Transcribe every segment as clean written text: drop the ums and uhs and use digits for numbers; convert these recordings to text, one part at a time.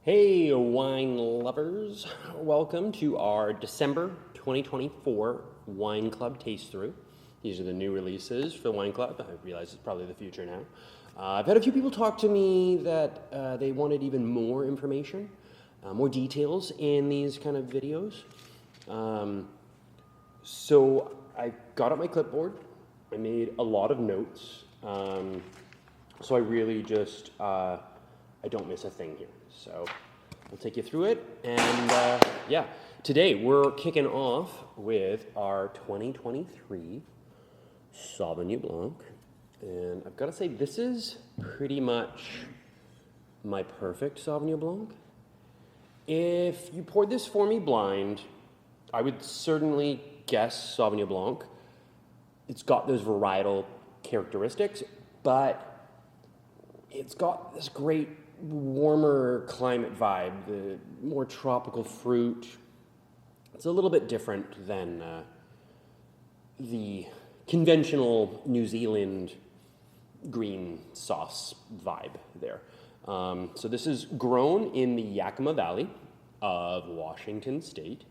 Hey, wine lovers. Welcome to our December 2024 Wine Club Taste-Thru. These are the new releases for the Wine Club. I realize it's probably the future now. I've had a few people talk to me that they wanted even more information, more details in these kind of videos. So I got out my clipboard. I made a lot of notes. So I really just, I don't miss a thing here. So I'll take you through it. And yeah, today we're kicking off with our 2023 Sauvignon Blanc. And I've got to say, this is pretty much my perfect Sauvignon Blanc. If you poured this for me blind, I would certainly guess Sauvignon Blanc. It's got those varietal characteristics, but it's got this great warmer climate vibe, the more tropical fruit. It's a little bit different than the conventional New Zealand green sauce vibe there. So this is grown in the Yakima Valley of Washington State,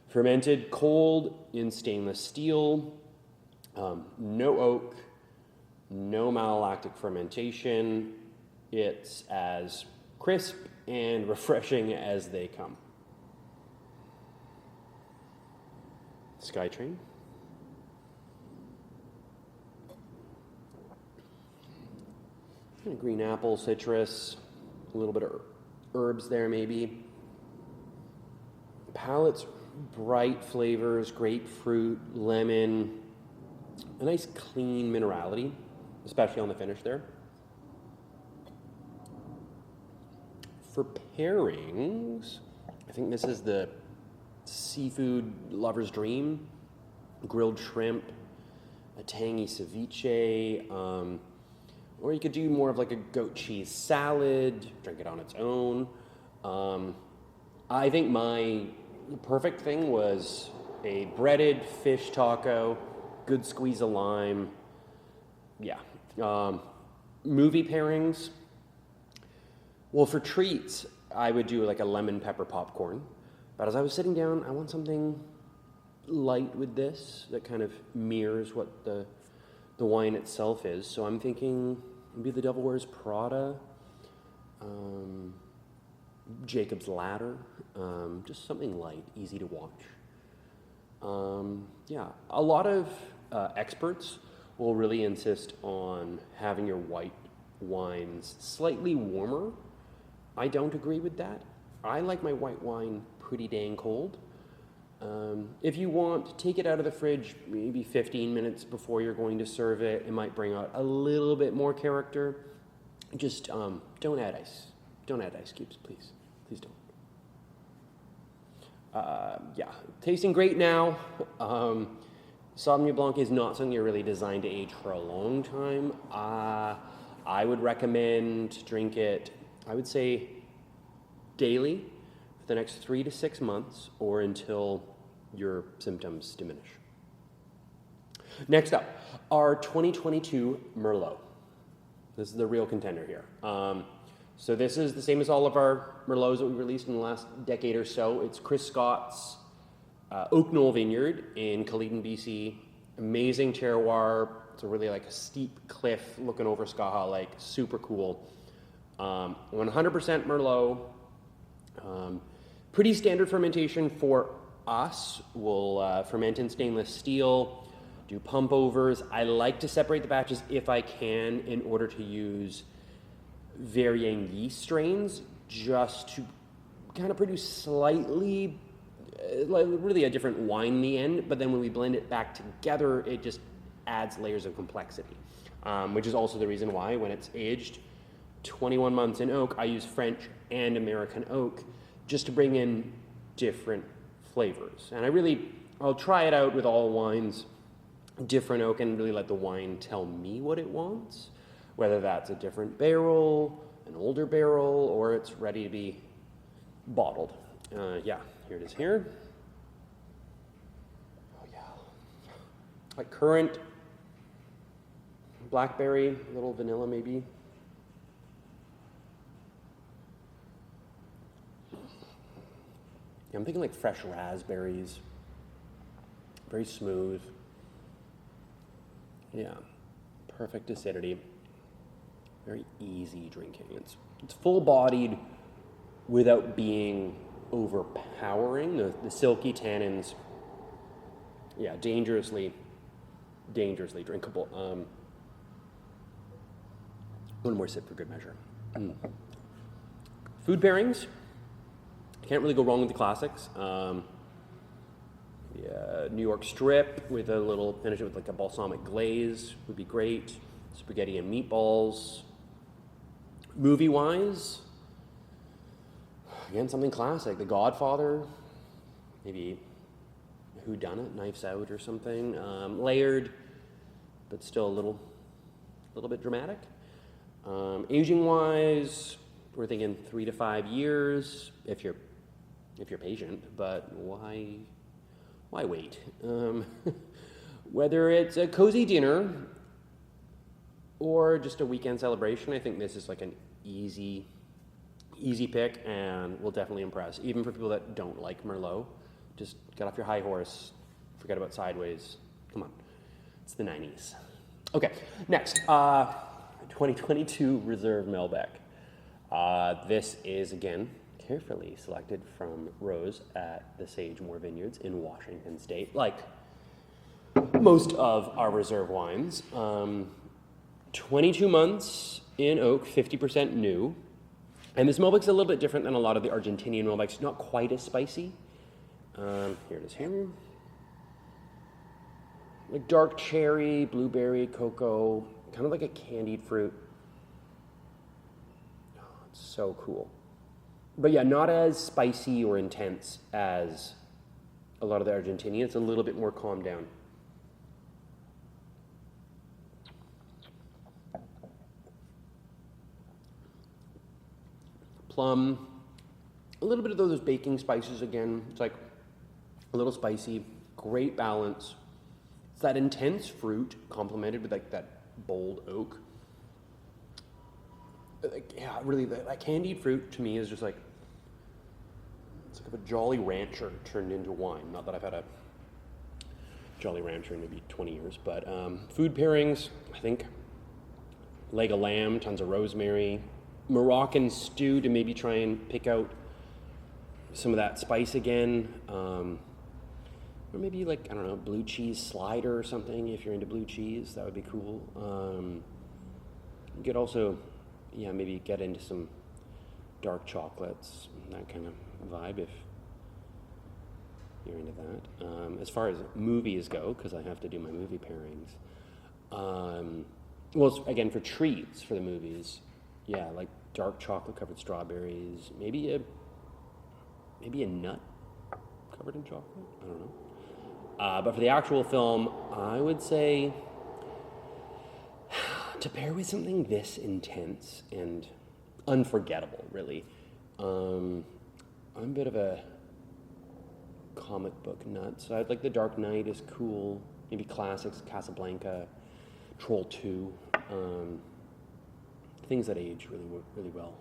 fermented cold in stainless steel, no oak, no malolactic fermentation. It's as crisp and refreshing as they come. Skytrain. Green apple, citrus, a little bit of herbs there maybe. Palate's bright flavors, grapefruit, lemon, a nice clean minerality, especially on the finish there. For pairings, I think this is the seafood lover's dream. Grilled shrimp, a tangy ceviche, or you could do more of like a goat cheese salad, drink it on its own. I think my perfect thing was a breaded fish taco, good squeeze of lime. Yeah. Movie pairings. Well, for treats, I would do like a lemon pepper popcorn. But as I was sitting down, I want something light with this that kind of mirrors what the wine itself is. So I'm thinking maybe the Devil Wears Prada, Jacob's Ladder, just something light, easy to watch. Yeah, a lot of experts will really insist on having your white wines slightly warmer. I don't agree with that. I like my white wine pretty dang cold. If you want, take it out of the fridge maybe 15 minutes before you're going to serve it. It might bring out a little bit more character. Just don't add ice. Don't add ice cubes, please. Please don't. Yeah, tasting great now. Sauvignon Blanc is not something you're really designed to age for a long time. I would recommend drink it, I would say, daily for the next 3 to 6 months or until your symptoms diminish. Next up, our 2022 Merlot. This is the real contender here. So this is the same as all of our Merlots that we released in the last decade or so. It's Chris Scott's Oak Knoll Vineyard in Caledon, BC. Amazing terroir. It's a really like a steep cliff looking over Skaha Lake. Super cool. 100% Merlot. Pretty standard fermentation for us. We'll ferment in stainless steel, do pump overs. I like to separate the batches if I can in order to use varying yeast strains just to kind of produce slightly, really a different wine in the end. But then when we blend it back together, it just adds layers of complexity, which is also the reason why when it's aged 21 months in oak, I use French and American oak just to bring in different flavors. And I'll try it out with all wines, different oak, and really let the wine tell me what it wants, whether that's a different barrel, an older barrel, or it's ready to be bottled. Yeah, here it is here. Oh yeah. Like currant, blackberry, a little vanilla maybe. Yeah, I'm thinking like fresh raspberries, very smooth. Yeah, perfect acidity, very easy drinking. It's full-bodied without being overpowering. The silky tannins, yeah, dangerously drinkable. One more sip for good measure. Food pairings. Can't really go wrong with the classics. New York strip with a little, finish it with like a balsamic glaze would be great. Spaghetti and meatballs. Movie-wise, again, something classic. The Godfather, maybe Who Done It, Knives Out or something. Layered, but still a little bit dramatic. Aging-wise, we're thinking 3 to 5 years if you're patient. But why wait? Whether it's a cozy dinner or just a weekend celebration, I think this is like an easy pick and will definitely impress. Even for people that don't like Merlot, just get off your high horse, forget about Sideways. Come on, it's the 90s. Okay, next, 2022 Reserve Malbec. This is, again, carefully selected from Rose at the Sagemore Vineyards in Washington State, like most of our reserve wines. 22 months in oak, 50% new. And this Malbec's a little bit different than a lot of the Argentinian Malbecs. Not quite as spicy. Here it is here. Like dark cherry, blueberry, cocoa, kind of like a candied fruit. Oh, it's so cool. But yeah, not as spicy or intense as a lot of the Argentinian. It's a little bit more calmed down. Plum, a little bit of those baking spices again. It's like a little spicy, great balance. It's that intense fruit complemented with like that bold oak. Like, yeah, really, that candied fruit to me is just like, it's like a Jolly Rancher turned into wine. Not that I've had a Jolly Rancher in maybe 20 years, but food pairings, I think leg of lamb, tons of rosemary, Moroccan stew to maybe try and pick out some of that spice again. Or maybe like, I don't know, blue cheese slider or something if you're into blue cheese. That would be cool. You could also, yeah, maybe get into some dark chocolates, that kind of vibe if you're into that. As far as movies go, because I have to do my movie pairings. Well, again, for treats for the movies, yeah, like dark chocolate covered strawberries, maybe a nut covered in chocolate. I don't know. But for the actual film, I would say to pair with something this intense and unforgettable, really. I'm a bit of a comic book nut, so I'd like The Dark Knight is cool. Maybe classics, Casablanca, Troll 2. Things that age really well.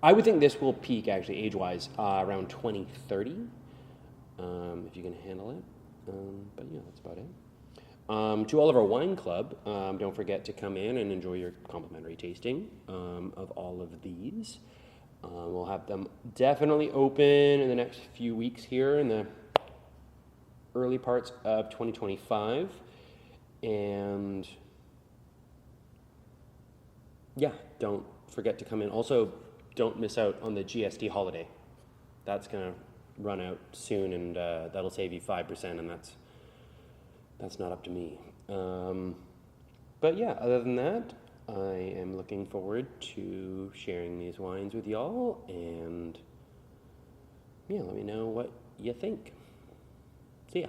I would think this will peak, actually, age-wise, around 2030, if you can handle it. But yeah, that's about it. To all of our wine club, don't forget to come in and enjoy your complimentary tasting of all of these. We'll have them definitely open in the next few weeks here in the early parts of 2025. And yeah, don't forget to come in. Also, don't miss out on the GST holiday. That's going to run out soon, and that'll save you 5%, and that's not up to me. But yeah, other than that, I am looking forward to sharing these wines with y'all, and yeah, let me know what you think. See ya.